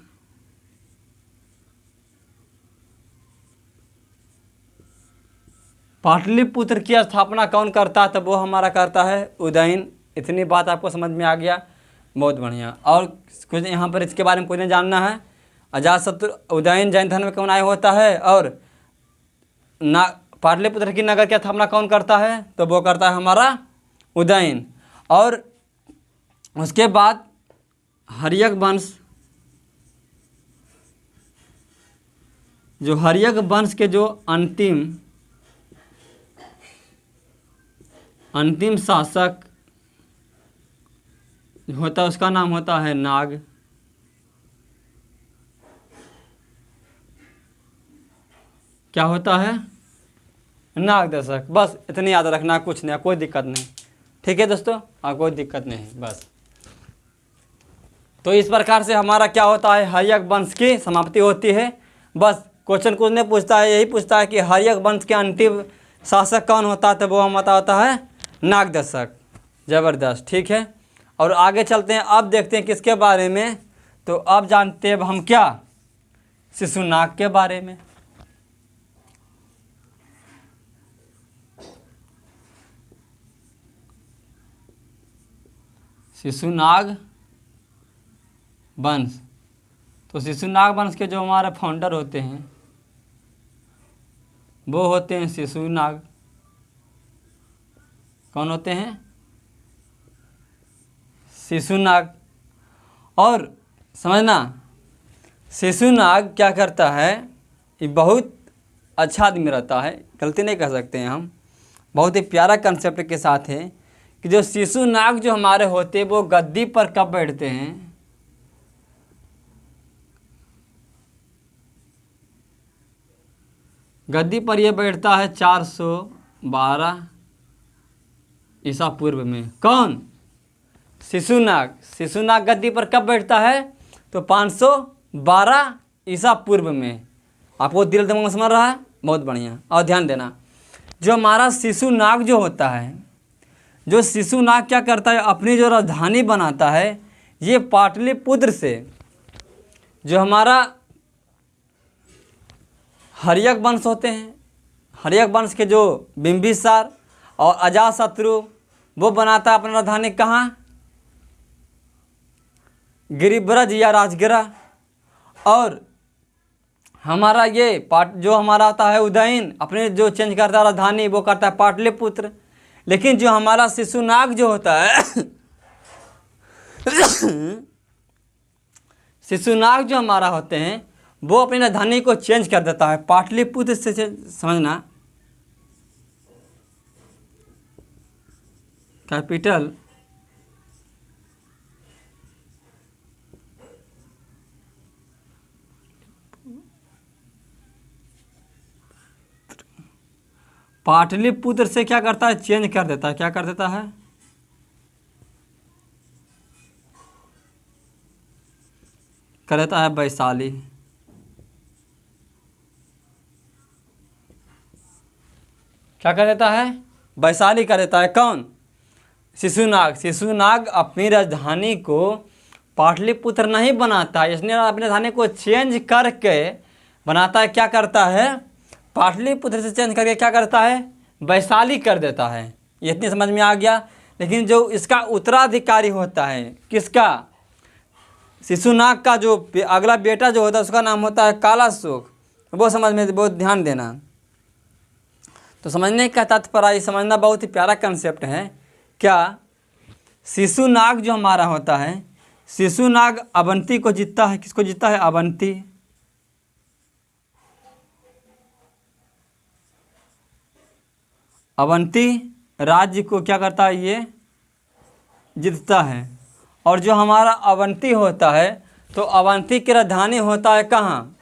पाटलिपुत्र की स्थापना कौन करता है? तो वो हमारा करता है उदयन। इतनी बात आपको समझ में आ गया, बहुत बढ़िया। और कुछ यहाँ पर इसके बारे में कुछ नहीं जानना है। अजातशत्रु उदयन जैन धर्म में कौन आया होता है, और ना पाटलिपुत्र की नगर की स्थापना कौन करता है? तो वो करता है हमारा उदयन। और उसके बाद हर्यक वंश, जो हर्यक वंश के जो अंतिम शासक होता है उसका नाम होता है नाग। क्या होता है? नाग दशक। बस इतनी याद रखना, कुछ नहीं, कोई दिक्कत नहीं। ठीक है दोस्तों, कोई दिक्कत नहीं बस। तो इस प्रकार से हमारा क्या होता है, हर्यक वंश की समाप्ति होती है। बस क्वेश्चन कुछ नहीं पूछता है, यही पूछता है कि हर्यक वंश के अंतिम शासक कौन होता है, तो वो हमारा होता है नाग दशक। ज़बरदस्त, ठीक है। और आगे चलते हैं, अब देखते हैं किसके बारे में। तो अब जानते हैं हम क्या, शिशुनाग के बारे में। शिशुनाग वंश। तो शिशुनाग वंश के जो हमारे फाउंडर होते हैं वो होते हैं शिशुनाग। कौन होते हैं? शिशुनाग। और समझना, शिशुनाग क्या करता है, ये बहुत अच्छा आदमी रहता है, गलती नहीं कर सकते हैं हम। बहुत ही प्यारा कंसेप्ट के साथ है कि जो शिशुनाग जो हमारे होते हैं वो गद्दी पर कब बैठते हैं? गद्दी पर ये बैठता है 412 ईसा पूर्व में। कौन? शिशुनाग। शिशुनाग गद्दी पर कब बैठता है? तो 512 ईसा पूर्व में। आपको दिल दिमाग में समझ रहा है? बहुत बढ़िया। और ध्यान देना, जो हमारा शिशुनाग जो होता है, जो शिशुनाग क्या करता है, अपनी जो राजधानी बनाता है, ये पाटलिपुत्र से जो हमारा हर्यक वंश होते हैं, हर्यक वंश के जो बिंबिसार और अजातशत्रु, वो बनाता है अपना राजधानी कहाँ? गिरिब्रज या राजगिरा। और हमारा ये जो हमारा आता है उदयन, अपने जो चेंज करता है राजधानी, वो करता है पाटलिपुत्र। लेकिन जो हमारा शिशुनाग जो होता है शिशुनाग जो हमारा होते हैं, वो अपनी राजधानी को चेंज कर देता है पाटलिपुत्र से। समझना, कैपिटल पाटलिपुत्र से क्या करता है? चेंज कर देता है। क्या कर देता है? कर देता है वैशाली। क्या कर देता है? वैशाली कर देता है। कौन? शिशुनाग। शिशुनाग अपनी राजधानी को पाटलिपुत्र नहीं बनाता है, इसने अपनी राजधानी को चेंज करके बनाता है। क्या करता है? पाटलिपुत्र से चेंज करके क्या करता है? वैशाली कर देता है। ये इतनी समझ में आ गया। लेकिन जो इसका उत्तराधिकारी होता है, किसका? शिशुनाग का जो अगला बेटा जो होता है, उसका नाम होता है कालाशोक। वो समझ में बहुत ध्यान देना। तो समझने का तात्पर्य, समझना बहुत ही प्यारा कंसेप्ट है। क्या? शिशुनाग जो हमारा होता है, शिशुनाग अवंती को जीतता है। किसको जीतता है? अवंती। अवंती राज्य को क्या करता है? ये जीतता है। और जो हमारा अवंती होता है, तो अवंती की राजधानी होता है कहाँ?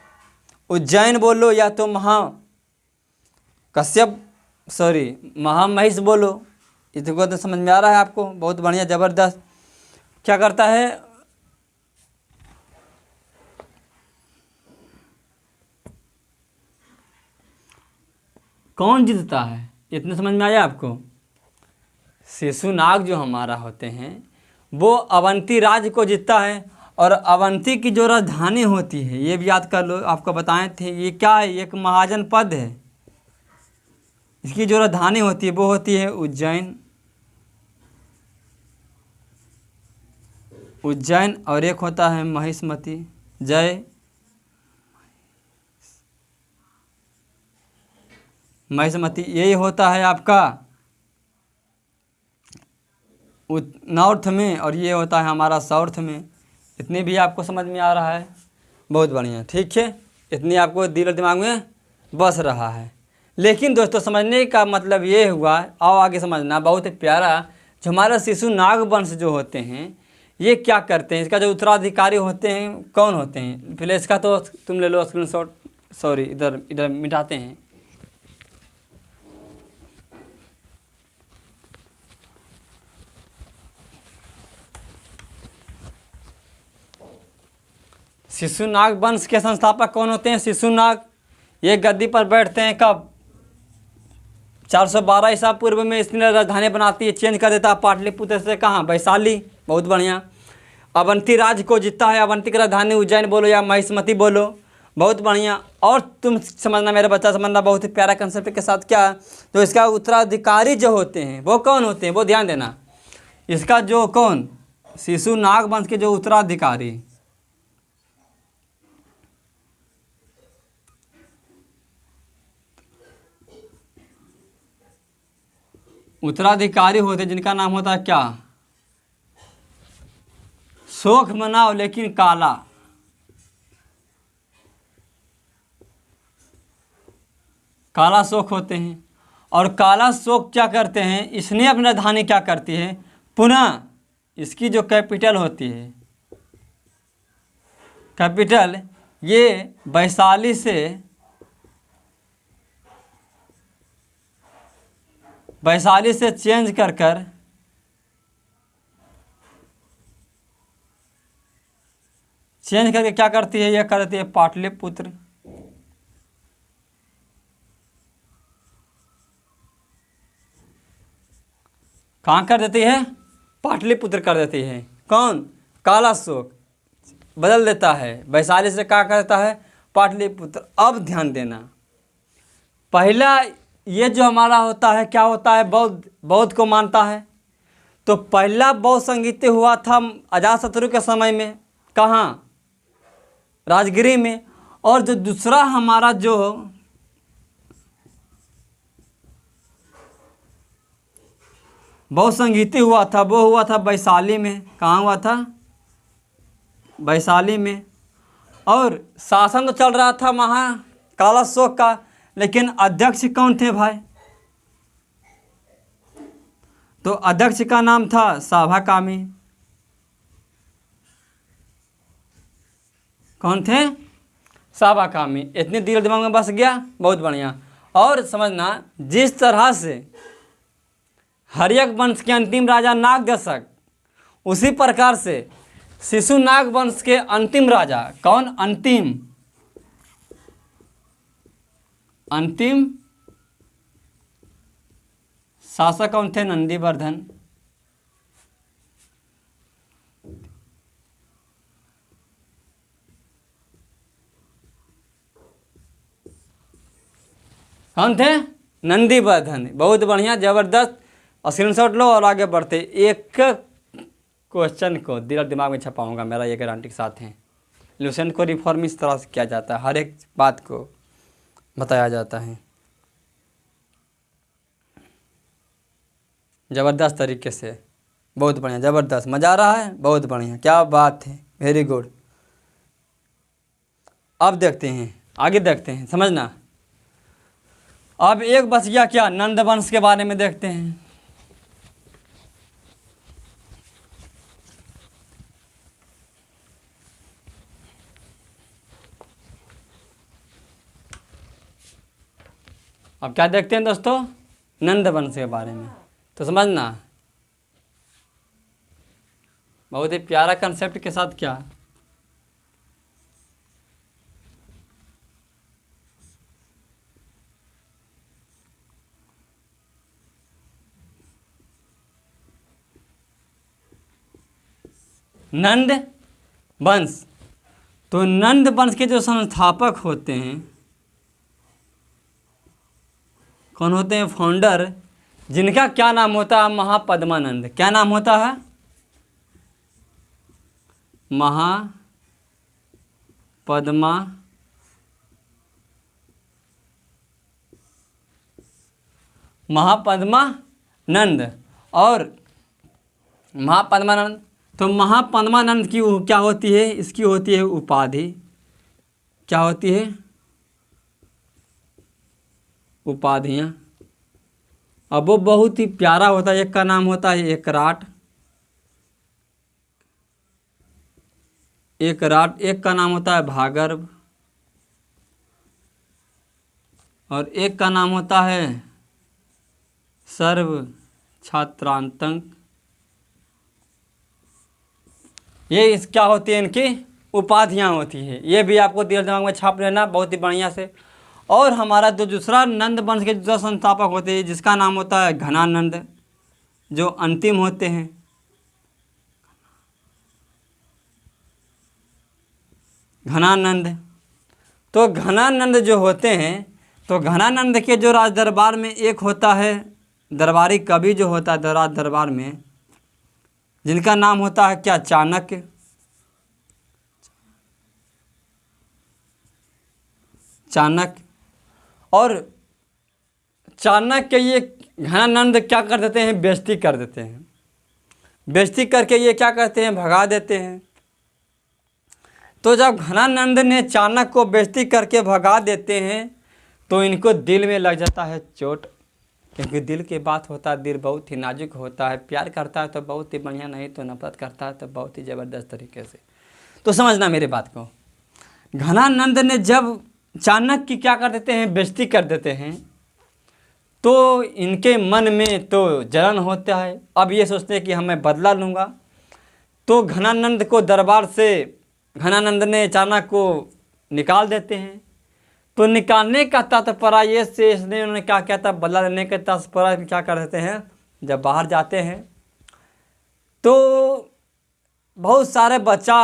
उज्जैन बोलो या तो महामहिष बोलो। इसको तो समझ में आ रहा है आपको? बहुत बढ़िया, ज़बरदस्त। क्या करता है? कौन जीतता है? इतने समझ में आया आपको? शिशुनाग जो हमारा होते हैं, वो अवंती राज्य को जीतता है। और अवंती की जो राजधानी होती है, ये भी याद कर लो, आपको बताए थे, ये क्या है? एक महाजन पद है। इसकी जो राजधानी होती है, वो होती है उज्जैन। उज्जैन। और एक होता है महिष्मती। जय महिष्मती। यही होता है आपका नॉर्थ में, और ये होता है हमारा साउथ में। इतनी भी आपको समझ में आ रहा है? बहुत बढ़िया, ठीक है। इतनी आपको दिल और दिमाग में बस रहा है। लेकिन दोस्तों, समझने का मतलब ये हुआ, आओ आगे समझना, बहुत प्यारा। जो हमारा शिशुनाग वंश जो होते हैं, ये क्या करते हैं? इसका जो उत्तराधिकारी होते हैं, कौन होते हैं? पहले इसका तो तुम ले लो स्क्रीनशॉट। सॉरी, इधर मिटाते हैं। शिशुनाग वंश के संस्थापक कौन होते हैं? शिशुनाग। ये गद्दी पर बैठते हैं कब? 412 ईसा पूर्व में। इसने राजधानी बनाती है, चेंज कर देता है पाटलिपुत्र से कहाँ? वैशाली। बहुत बढ़िया। अवंती राज्य को जीतता है। अवंती की राजधानी उज्जैन बोलो या महिष्मती बोलो। बहुत बढ़िया। और तुम समझना, मेरा बच्चा समझना, बहुत ही प्यारा कंसेप्ट के साथ। क्या? तो इसका उत्तराधिकारी जो होते हैं, वो कौन होते हैं? वो ध्यान देना। इसका जो कौन? शिशुनाग वंश के जो उत्तराधिकारी होते हैं, जिनका नाम होता है क्या? शोक मनाओ लेकिन काला। काला शोक होते हैं। और काला शोक क्या करते हैं? इसने अपनी राजधानी क्या करती है? पुनः इसकी जो कैपिटल होती है, कैपिटल, ये वैशाली से चेंज कर चेंज करके क्या करती है, यह कर देती है पाटलिपुत्र। कहाँ कर देती है, पाटलिपुत्र कर देती है। कौन, कालाशोक बदल देता है, वैशाली से क्या करता है, पाटलिपुत्र। अब ध्यान देना, पहला ये जो हमारा होता है क्या होता है, बौद्ध को मानता है। तो पहला बौद्ध संगीत हुआ था अजातशत्रु के समय में, कहाँ, राजगिरी में। और जो दूसरा हमारा जो बौद्ध संगीत हुआ था वो हुआ था वैशाली में। कहाँ हुआ था, वैशाली में। और शासन तो चल रहा था कालाशोक का, लेकिन अध्यक्ष कौन थे भाई, तो अध्यक्ष का नाम था साभाकामी। कौन थे, साभाकामी। इतनी दिल दिमाग में बस गया, बहुत बढ़िया। और समझना, जिस तरह से हर्यक वंश के अंतिम राजा नागदशक, उसी प्रकार से शिशुनाग वंश के अंतिम राजा, कौन, अंतिम शासक कौन थे, नंदीवर्धन। कौन थे, नंदीवर्धन। बहुत बढ़िया, जबरदस्त। स्क्रीनशॉट लो और आगे बढ़ते। एक क्वेश्चन को दिल और दिमाग में छपाऊंगा, मेरा ये गारंटी के साथ है। लुसेंट को रिफॉर्म इस तरह से किया जाता है, हर एक बात को बताया जाता है ज़बरदस्त तरीके से। बहुत बढ़िया, ज़बरदस्त, मज़ा आ रहा है, बहुत बढ़िया, क्या बात है, वेरी गुड। अब देखते हैं, आगे देखते हैं, समझना। अब एक बच गया क्या, नंद वंश के बारे में देखते हैं। अब क्या देखते हैं दोस्तों, नंद वंश के बारे में। तो समझना, बहुत ही प्यारा कंसेप्ट के साथ क्या, नंद वंश। तो नंद वंश के जो संस्थापक होते हैं, कौन होते हैं, फाउंडर, जिनका क्या नाम होता है, महापद्मानंद। क्या नाम होता है, महापद्मानंद। और महापद्मानंद, तो महापद्मानंद की क्या होती है, इसकी होती है उपाधि। क्या होती है, उपाधियाँ। अब वो बहुत ही प्यारा होता है। एक का नाम होता है एकराट, एक का नाम होता है भागर्भ, और एक का नाम होता है सर्व छात्रांतक। ये क्या होती है, इनकी उपाधियाँ होती है। ये भी आपको दिल दिमाग में छाप लेना बहुत ही बढ़िया से। और हमारा जो दूसरा नंद वंश के दूसरा संस्थापक होते हैं, जिसका नाम होता है घनानंद, जो अंतिम होते हैं। घनानंद, तो घनानंद जो होते हैं, तो घनानंद के जो राज दरबार में एक होता है दरबारी कवि जो होता है राज दरबार में, जिनका नाम होता है क्या, चाणक्य। चाणक्य। और चाणक्य ये घनानंद क्या कर देते हैं, बेइज्जती कर देते हैं। बेइज्जती करके ये क्या करते हैं, भगा देते हैं। तो जब घनानंद ने चाणक्य को बेइज्जती करके भगा देते हैं, तो इनको दिल में लग जाता है चोट, क्योंकि दिल की बात होता है, दिल बहुत ही नाजुक होता है। प्यार करता है तो बहुत ही बढ़िया, नहीं तो नफरत करता है तो बहुत ही ज़बरदस्त तरीके से। तो समझना मेरी बात को, घनानंद ने जब चाणक्य की क्या कर देते हैं, बेइज्जती कर देते हैं, तो इनके मन में तो जलन होता है। अब ये सोचते हैं कि हम मैं बदला लूँगा। तो घनानंद को दरबार से घनानंद ने चाणक्य को निकाल देते हैं। तो निकालने का तात्पर्य से इसने उन्होंने क्या किया था, बदला लेने के तात्पर्य क्या कर देते हैं, जब बाहर जाते हैं तो बहुत सारे बच्चा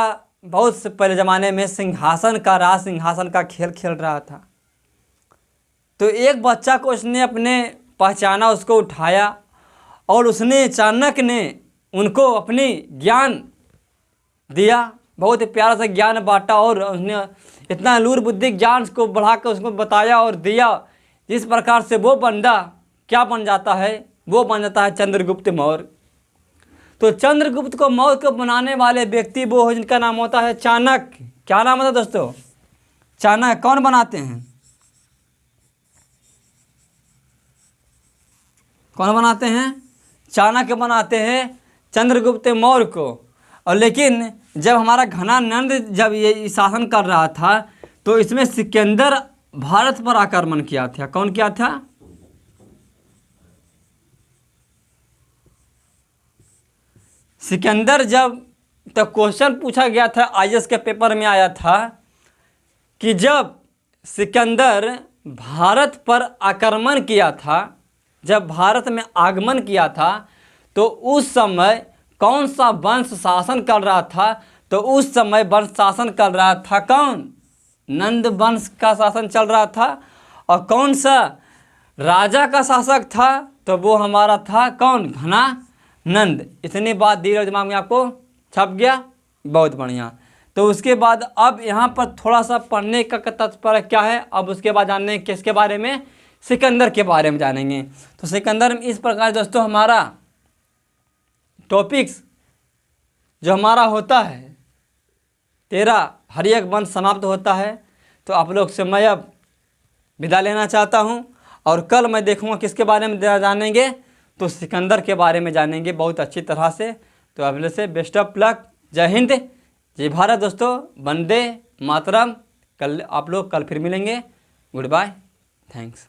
बहुत से पहले ज़माने में सिंहासन का राज सिंहासन का खेल खेल रहा था। तो एक बच्चा को उसने अपने पहचाना, उसको उठाया और उसने चाणक्य ने उनको अपनी ज्ञान दिया, बहुत ही प्यारा सा ज्ञान बांटा और उसने इतना लूर बुद्धि ज्ञान को बढ़ा कर उसको बताया और दिया, जिस प्रकार से वो बंदा क्या बन जाता है, वो बन जाता है चंद्रगुप्त मौर्य। तो चंद्रगुप्त को मौर्य को बनाने वाले व्यक्ति वो है जिनका नाम होता है चाणक्य। क्या नाम होता है दोस्तों, चाणक्य। कौन बनाते हैं, कौन बनाते हैं, चाणक्य बनाते हैं चंद्रगुप्त मौर्य को। और लेकिन जब हमारा घनानंद जब ये शासन कर रहा था तो इसमें सिकंदर भारत पर आक्रमण किया था। कौन किया था, सिकंदर। जब तो क्वेश्चन पूछा गया था, आईएएस के पेपर में आया था कि जब सिकंदर भारत पर आक्रमण किया था, जब भारत में आगमन किया था तो उस समय कौन सा वंश शासन कर रहा था, तो उस समय वंश शासन कर रहा था कौन, नंद वंश का शासन चल रहा था। और कौन सा राजा का शासक था, तो वो हमारा था कौन, घनानंद। इतनी बात धीरे दिमाग में आपको छप गया, बहुत बढ़िया। तो उसके बाद अब यहाँ पर थोड़ा सा पढ़ने का तात्पर्य क्या है, अब उसके बाद जानने किसके बारे में, सिकंदर के बारे में जानेंगे। तो सिकंदर में इस प्रकार दोस्तों हमारा टॉपिक्स जो हमारा होता है 13 हर एक वंश समाप्त होता है। तो आप लोग से मैं अब विदा लेना चाहता हूँ और कल मैं देखूँगा किसके बारे में जानेंगे, तो सिकंदर के बारे में जानेंगे बहुत अच्छी तरह से। तो अगले से बेस्ट ऑफ लक, जय हिंद, जय भारत दोस्तों, वंदे मातरम। कल आप लोग कल फिर मिलेंगे, गुड बाय, थैंक्स।